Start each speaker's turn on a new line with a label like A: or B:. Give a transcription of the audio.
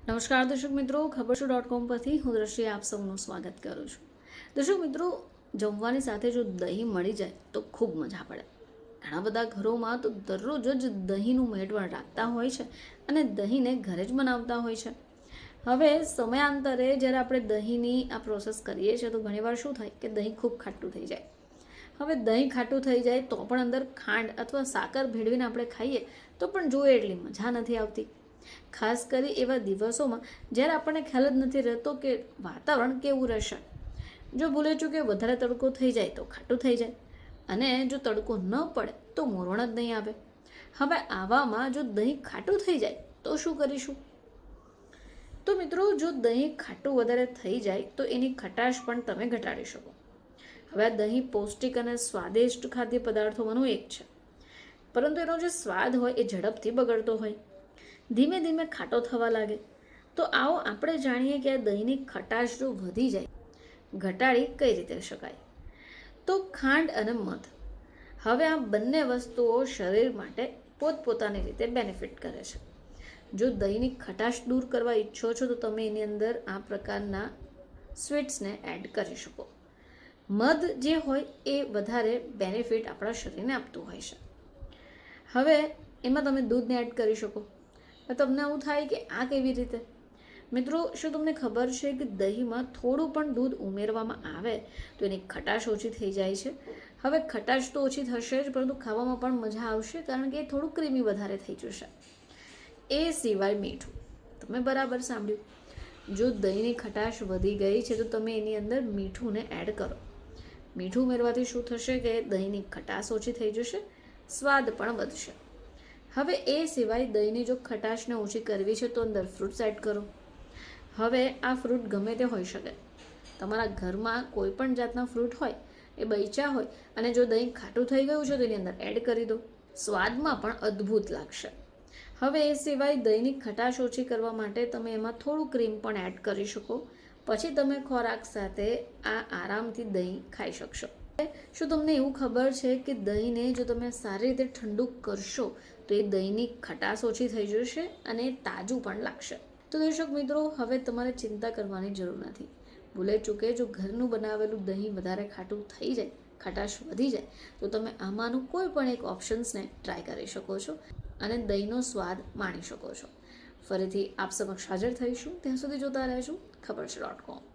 A: નમસ્કાર દર્શક મિત્રો, ખબરશું.com પરથી હું દ્રષ્ટિએ આપ સૌનું સ્વાગત કરું છું. દર્શક મિત્રો, જમવાની સાથે જો દહીં મળી જાય તો ખૂબ મજા પડે. ઘણા બધા ઘરોમાં તો દરરોજ જ દહીંનું મેળવણ રાખતા હોય છે અને દહીંને ઘરે જ બનાવતા હોય છે. હવે સમયાંતરે જ્યારે આપણે દહીંની આ પ્રોસેસ કરીએ છીએ તો ઘણીવાર શું થાય કે દહીં ખૂબ ખાટું થઈ જાય. હવે દહીં ખાટું થઈ જાય તો પણ અંદર ખાંડ અથવા સાકર ભેળવીને આપણે ખાઈએ તો પણ જોઈએ એટલી મજા નથી આવતી. ખાસ કરી એવા દિવસોમાં જ્યારે આપણને ખ્યાલ જ નથી રહેતો કે વાતાવરણ કેવું રહેશે. જો ભૂલે ચૂકે વધારે તડકો થઈ જાય તો ખાટું થઈ જાય અને જો તડકો ન પડે તો મોરવણ જ નહીં આવે. હવે આવામાં જો દહીં ખાટું થઈ જાય તો શું કરીશું? તો મિત્રો, જો દહીં ખાટું વધારે થઈ જાય તો એની ખટાશ પણ તમે ઘટાડી શકો. હવે આ દહીં પૌષ્ટિક અને સ્વાદિષ્ટ ખાદ્ય પદાર્થોમાંનું એક છે, પરંતુ એનો જે સ્વાદ હોય એ ઝડપથી બગડતો હોય, ધીમે ધીમે ખાટો થવા લાગે. તો આવો આપણે જાણીએ કે આ દહીંની ખટાશ જો વધી જાય ઘટાડી કઈ રીતે શકાય. તો ખાંડ અને મધ, હવે આ બંને વસ્તુઓ શરીર માટે પોતપોતાની રીતે બેનિફિટ કરે છે. જો દહીંની ખટાશ દૂર કરવા ઈચ્છો છો તો તમે એની અંદર આ પ્રકારના સ્વીટ્સને એડ કરી શકો. મધ જે હોય એ વધારે બેનિફિટ આપણા શરીરને આપતું હોય છે. હવે એમાં તમે દૂધને એડ કરી શકો. તમને એવું થાય કે આ કેવી રીતે? મિત્રો, શું તમને ખબર છે કે દહીંમાં થોડું પણ દૂધ ઉમેરવામાં આવે તો એની ખટાશ ઓછી થઈ જાય છે. હવે ખટાશ તો ઓછી થશે જ, પરંતુ ખાવામાં પણ મજા આવશે કારણ કે એ થોડું ક્રીમી વધારે થઈ જશે. એ સિવાય મીઠું, તમે બરાબર સાંભળ્યું. જો દહીંની ખટાશ વધી ગઈ છે તો તમે એની અંદર મીઠુંને એડ કરો. મીઠું ઉમેરવાથી શું થશે કે દહીંની ખટાશ ઓછી થઈ જશે, સ્વાદ પણ વધશે. હવે એ સિવાય દહીંની જો ખટાશને ઓછી કરવી છે તો અંદર ફ્રૂટ્સ એડ કરો. હવે આ ફ્રૂટ ગમે તે હોઈ શકે. તમારા ઘરમાં કોઈ પણ જાતના ફ્રૂટ હોય, એ બૈચા હોય અને જો દહીં ખાટું થઈ ગયું છે તો એની અંદર એડ કરી દો. સ્વાદમાં પણ અદ્ભુત લાગશે. હવે એ સિવાય દહીંની ખટાશ ઓછી કરવા માટે તમે એમાં થોડું ક્રીમ પણ એડ કરી શકો. પછી તમે ખોરાક સાથે આ આરામથી દહીં ખાઈ શકશો. શું તમને એવું ખબર છે કે દહીંને જો તમે સારી રીતે ઠંડુ કરશો તો એ દહીંની ખટાશ ઓછી થઈ જશે અને તાજું પણ લાગશે. તો દર્શક મિત્રો, હવે તમારે ચિંતા કરવાની જરૂર નથી. ભૂલે ચૂકે જો ઘરનું બનાવેલું દહીં વધારે ખાટું થઈ જાય, ખટાશ વધી જાય, તો તમે આમાંનું કોઈ પણ એક ઓપ્શન્સને ટ્રાય કરી શકો છો અને દહીંનો સ્વાદ માણી શકો છો. ફરીથી આપ સમક્ષ હાજર થઈશું. ત્યાં સુધી જોતા રહેજો ખબરશું.com.